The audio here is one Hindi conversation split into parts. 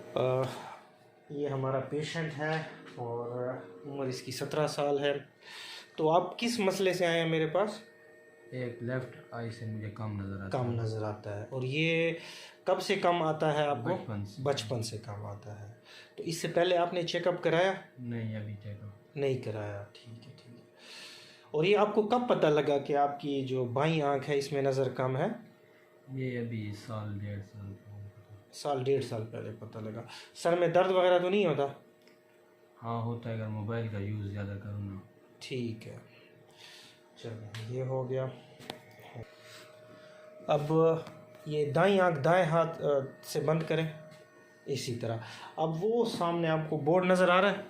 अ, ये हमारा पेशेंट है और उम्र इसकी 17 साल है। तो आप किस मसले से आए हैं मेरे पास? एक लेफ्ट आई से मुझे कम नज़र आता कम है। नज़र आता है। और ये कब से कम आता है आपको? बचपन से। बचपन से कम आता है। तो इससे पहले आपने चेकअप कराया? नहीं, अभी चेकअप नहीं कराया। ठीक है, ठीक है। और ये आपको कब पता लगा कि आपकी जो बाईं आंख है इसमें नज़र कम है? ये अभी साल 1.5 साल साल 1.5 साल पहले पता लगा। सर में दर्द वगैरह तो नहीं होता? हाँ, होता है अगर मोबाइल का यूज़ ज़्यादा करूँ ना। ठीक है, चलो ये हो गया। अब ये दाईं आंख दाएं हाथ से बंद करें इसी तरह। अब वो सामने आपको बोर्ड नज़र आ रहा है?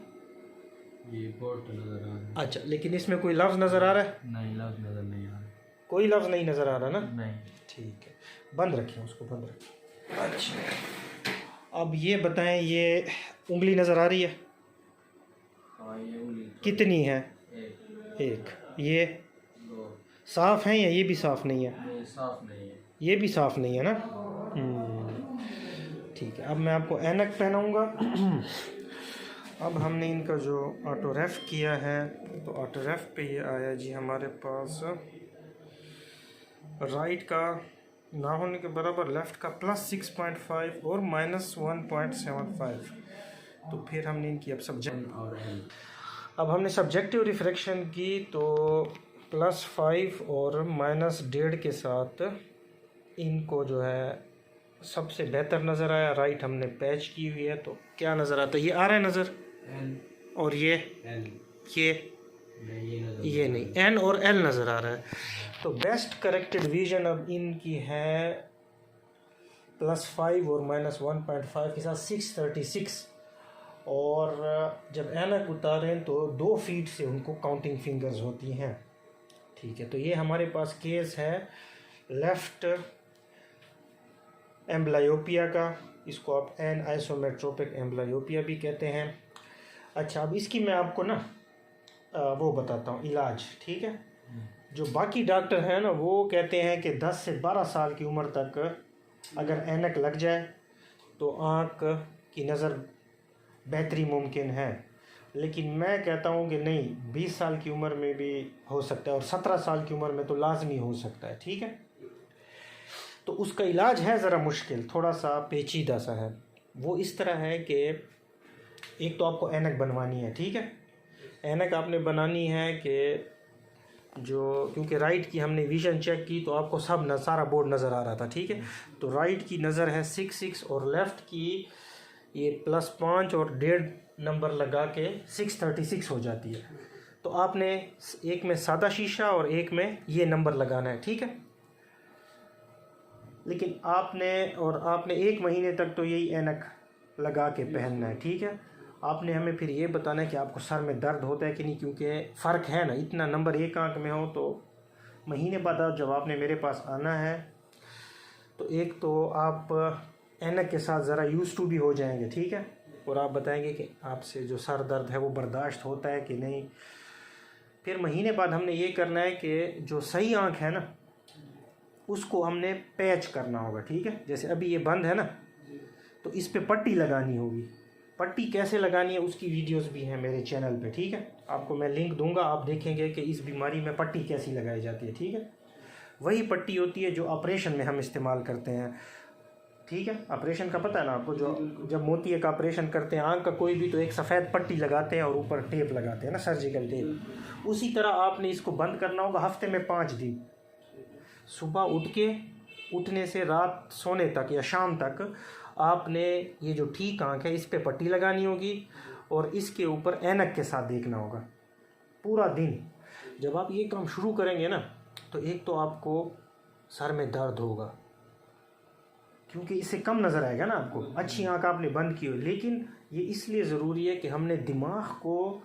ये बोर्ड तो नज़र आ रहा है। अच्छा, लेकिन इसमें कोई लफ्ज़ नज़र आ रहा है? नहीं, लफ्ज़ नज़र नहीं आ रहा। कोई लफ्ज़ नहीं नज़र आ रहा ना? नहीं। ठीक है, बंद रखें उसको, बंद रखें। अच्छा, अब ये बताएं, ये उंगली नज़र आ रही है? हाँ, ये उंगली कितनी है? एक। ये साफ़ है या ये भी साफ़ नहीं है? ये साफ नहीं है। ये भी साफ़ नहीं है ना? ठीक है, अब मैं आपको ऐनक पहनाऊंगा। अब हमने इनका जो ऑटो रेफ किया है, तो ऑटो रेफ पे ये आया जी हमारे पास राइट का ना होने के बराबर, लेफ़्ट का +6.5 और -1.75। तो फिर हमने इनकी अब हमने सब्जेक्टिव रिफ्रैक्शन की, तो +5 और -1.5 के साथ इनको जो है सबसे बेहतर नज़र आया। राइट हमने पैच की हुई है, तो क्या नज़र आता है? ये आ रहा है नज़र? और ये ये नहीं, एन और एल नज़र आ रहा है। तो बेस्ट करेक्टेड विजन अब इनकी है +5 और -1.5 के साथ 636। और जब ऐनक उतारें तो 2 फीट से उनको काउंटिंग फिंगर्स होती हैं। ठीक है, तो ये हमारे पास केस है लेफ़्ट एम्ब्लायोपिया का। इसको आप एन आइसोमेट्रोपिक एम्ब्लायोपिया भी कहते हैं। अच्छा, अब इसकी मैं आपको ना वो बताता हूँ इलाज। ठीक है, जो बाकी डॉक्टर हैं ना, वो कहते हैं कि 10 से 12 साल की उम्र तक अगर ऐनक लग जाए तो आँख की नज़र बेहतरी मुमकिन है। लेकिन मैं कहता हूँ कि नहीं, 20 साल की उम्र में भी हो सकता है और 17 साल की उम्र में तो लाजमी हो सकता है। ठीक है, तो उसका इलाज है ज़रा मुश्किल, थोड़ा सा पेचीदा सा है। वो इस तरह है कि एक तो आपको ऐनक बनवानी है। ठीक है, ऐनक आपने बनानी है कि जो, क्योंकि राइट की हमने विज़न चेक की तो आपको सब सारा बोर्ड नज़र आ रहा था। ठीक है, तो राइट की नज़र है 6 और लेफ़्ट की ये +5 और 1.5 नंबर लगा के 636 हो जाती है। तो आपने एक में सादा शीशा और एक में ये नंबर लगाना है। ठीक है, लेकिन आपने 1 महीने तक तो यही ऐनक लगा के पहनना है। ठीक है, आपने हमें फिर ये बताना है कि आपको सर में दर्द होता है कि नहीं, क्योंकि फ़र्क है ना, इतना नंबर एक आंख में हो तो महीने बाद जब आपने मेरे पास आना है तो एक तो आप ऐनक के साथ ज़रा यूज़ टू भी हो जाएंगे। ठीक है, और आप बताएंगे कि आपसे जो सर दर्द है वो बर्दाश्त होता है कि नहीं। फिर महीने बाद हमने ये करना है कि जो सही आंख है ना उसको हमने पैच करना होगा। ठीक है, जैसे अभी ये बंद है ना, तो इस पे पट्टी लगानी होगी। पट्टी कैसे लगानी है उसकी वीडियोस भी हैं मेरे चैनल पे। ठीक है, आपको मैं लिंक दूंगा, आप देखेंगे कि इस बीमारी में पट्टी कैसी लगाई जाती है। ठीक है, वही पट्टी होती है जो ऑपरेशन में हम इस्तेमाल करते हैं। ठीक है, ऑपरेशन का पता है ना आपको, जो जब मोतिये का ऑपरेशन करते हैं आंख का कोई भी, तो एक सफ़ेद पट्टी लगाते हैं और ऊपर टेप लगाते हैं ना, सर्जिकल टेप। उसी तरह आपने इसको बंद करना होगा हफ्ते में 5 दिन। सुबह उठने से रात सोने तक या शाम तक आपने ये जो ठीक आंख है इस पे पट्टी लगानी होगी और इसके ऊपर ऐनक के साथ देखना होगा पूरा दिन। जब आप ये काम शुरू करेंगे ना, तो एक तो आपको सर में दर्द होगा क्योंकि इससे कम नज़र आएगा ना आपको। अच्छी आंख आपने बंद की हो, लेकिन ये इसलिए ज़रूरी है कि हमने दिमाग को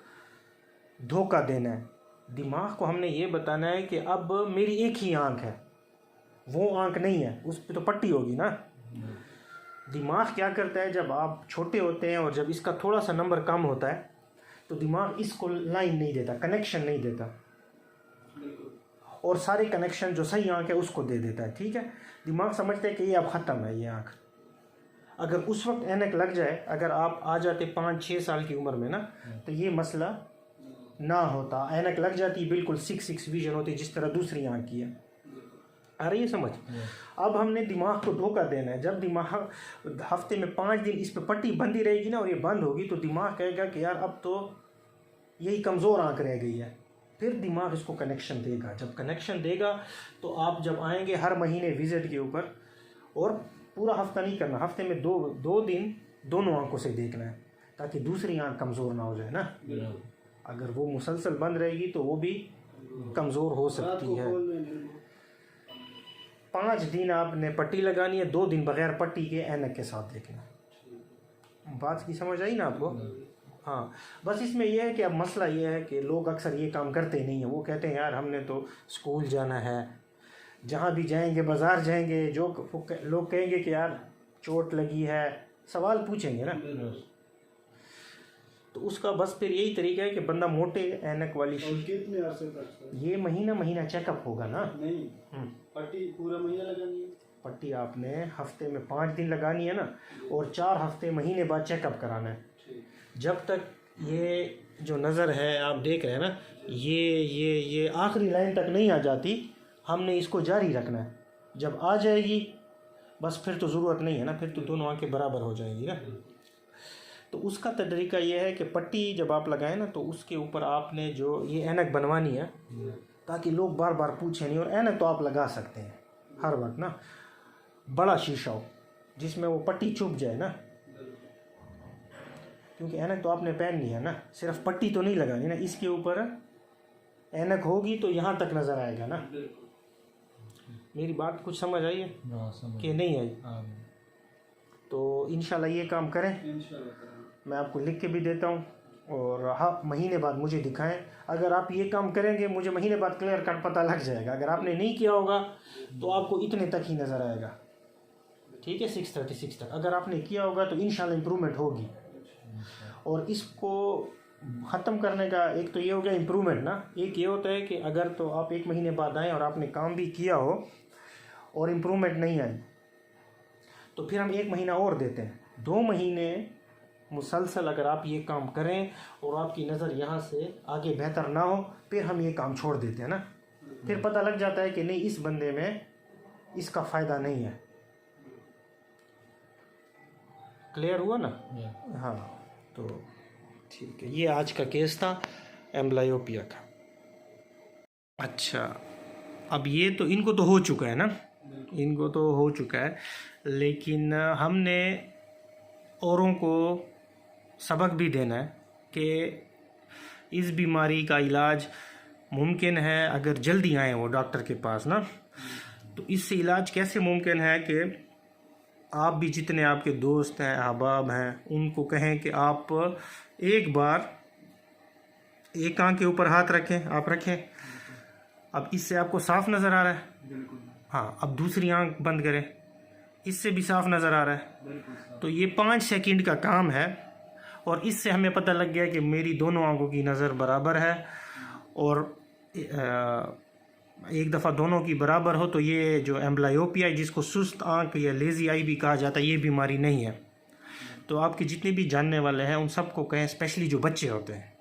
धोखा देना है। दिमाग को हमने ये बताना है कि अब मेरी एक ही आंख है, वो आंख नहीं है, उस पर तो पट्टी होगी ना। दिमाग क्या करता है, जब आप छोटे होते हैं और जब इसका थोड़ा सा नंबर कम होता है तो दिमाग इसको लाइन नहीं देता, कनेक्शन नहीं देता, और सारे कनेक्शन जो सही आंख है उसको दे देता है। ठीक है, दिमाग समझता है कि ये अब ख़त्म है ये आंख। अगर उस वक्त ऐनक लग जाए, अगर आप आ जाते 5-6 साल की उम्र में ना, तो ये मसला ना होता। ऐनक लग जाती, बिल्कुल 6 विजन होती जिस तरह दूसरी आँख की है। आ रही है समझ? अब हमने दिमाग को धोखा देना है। जब दिमाग हफ्ते में 5 दिन इस पर पट्टी बंदी रहेगी ना और ये बंद होगी, तो दिमाग कहेगा कि यार अब तो यही कमज़ोर आँख रह गई है। फिर दिमाग इसको कनेक्शन देगा। जब कनेक्शन देगा तो आप जब आएंगे हर महीने विज़िट के ऊपर, और पूरा हफ्ता नहीं करना, हफ्ते में 2 दिन दोनों आँखों से देखना है, ताकि दूसरी आँख कमज़ोर ना हो जाए ना। अगर वो मुसलसल बंद रहेगी तो वो भी कमज़ोर हो सकती है। 5 दिन आपने पट्टी लगानी है, 2 दिन बगैर पट्टी के ऐनक के साथ देखना। बात की समझ आई ना आपको? हाँ, बस इसमें यह है कि अब मसला ये है कि लोग अक्सर ये काम करते नहीं हैं। वो कहते हैं यार हमने तो स्कूल जाना है, जहाँ भी जाएंगे, बाज़ार जाएंगे, जो लोग कहेंगे कि यार चोट लगी है, सवाल पूछेंगे ना, तो उसका बस फिर यही तरीका है कि बंदा मोटे ऐनक वाली कितने अरसे तक? ये महीना चेकअप होगा ना। नहीं, पट्टी पूरा महीना लगानी है। पट्टी आपने हफ्ते में 5 दिन लगानी है ना, और 4 हफ्ते महीने बाद चेकअप कराना है। जब तक ये जो नज़र है आप देख रहे हैं ना, ये आखिरी लाइन तक नहीं आ जाती, हमने इसको जारी रखना है। जब आ जाएगी बस फिर तो ज़रूरत नहीं है ना, फिर तो दोनों आंखें बराबर हो जाएंगी ना। तो उसका तरीका ये है कि पट्टी जब आप लगाएं ना, तो उसके ऊपर आपने जो ये ऐनक बनवानी है, ताकि लोग बार बार पूछें नहीं। और ऐनक तो आप लगा सकते हैं हर वक्त ना, बड़ा शीशा हो जिसमें वो पट्टी चुभ जाए ना, क्योंकि ऐनक तो आपने पहननी है ना, सिर्फ पट्टी तो नहीं लगानी ना। इसके ऊपर ऐनक होगी तो यहाँ तक नज़र आएगा ना। मेरी बात कुछ समझ आई है कि नहीं आई? तो इंशाल्लाह ये काम करें। मैं आपको लिख के भी देता हूँ, और हाँ, महीने बाद मुझे दिखाएं। अगर आप ये काम करेंगे मुझे महीने बाद क्लियर कट पता लग जाएगा। अगर आपने नहीं किया होगा तो आपको इतने तक ही नज़र आएगा, ठीक है, 636 तक। अगर आपने किया होगा तो इंशाल्लाह इम्प्रूवमेंट होगी। और इसको ख़त्म करने का एक तो ये हो गया इम्प्रूवमेंट ना, एक ये होता है कि अगर तो आप 1 महीने बाद आएँ और आपने काम भी किया हो और इम्प्रूवमेंट नहीं आई, तो फिर हम 1 महीना और देते हैं। 2 महीने मुसलसल अगर आप ये काम करें और आपकी नज़र यहाँ से आगे बेहतर ना हो, फिर हम ये काम छोड़ देते हैं ना। फिर पता लग जाता है कि नहीं, इस बंदे में इसका फ़ायदा नहीं है। क्लियर हुआ ना? हाँ, तो ठीक है, ये आज का केस था एम्ब्लायोपिया का। अच्छा, अब ये तो इनको तो हो चुका है ना, इनको तो हो चुका है, लेकिन हमने औरों को सबक भी देना है कि इस बीमारी का इलाज मुमकिन है अगर जल्दी आए वो डॉक्टर के पास ना। तो इससे इलाज कैसे मुमकिन है कि आप भी जितने आपके दोस्त हैं, अहबाब हैं, उनको कहें कि आप एक बार एक आँख के ऊपर हाथ रखें, आप रखें। अब इससे आपको साफ नज़र आ रहा है? हाँ, अब दूसरी आँख बंद करें, इससे भी साफ नज़र आ रहा है। तो ये 5 सेकंड का काम है, और इससे हमें पता लग गया कि मेरी दोनों आँखों की नज़र बराबर है। और एक दफ़ा दोनों की बराबर हो तो ये जो एम्ब्लायोपिया है, जिसको सुस्त आँख या लेज़ी आई भी कहा जाता है, ये बीमारी नहीं है। तो आपके जितने भी जानने वाले हैं उन सबको कहें, स्पेशली जो बच्चे होते हैं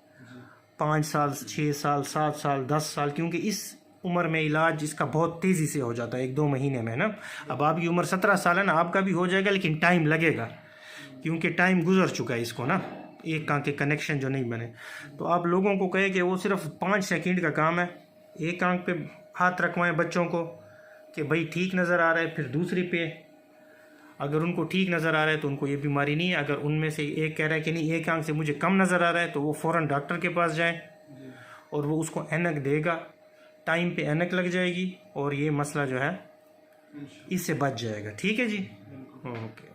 5 साल, 6 साल, 7 साल, 10 साल, क्योंकि इस उम्र में इलाज इसका बहुत तेज़ी से हो जाता है, 1-2 महीने में ना। अब आपकी उम्र 17 साल है ना, आपका भी हो जाएगा, लेकिन टाइम लगेगा, क्योंकि टाइम गुजर चुका है इसको ना, एक आँख के कनेक्शन जो नहीं बने। तो आप लोगों को कहें कि वो सिर्फ 5 सेकंड का काम है, एक आँख पे हाथ रखवाएं बच्चों को कि भाई ठीक नज़र आ रहा है, फिर दूसरी पे अगर उनको ठीक नज़र आ रहा है तो उनको ये बीमारी नहीं है। अगर उनमें से एक कह रहा है कि नहीं, एक आँख से मुझे कम नज़र आ रहा है, तो वो फ़ौरन डॉक्टर के पास जाएं और वो उसको ऐनक देगा, टाइम पे ऐनक लग जाएगी और ये मसला जो है इससे बच जाएगा। ठीक है जी, ओके।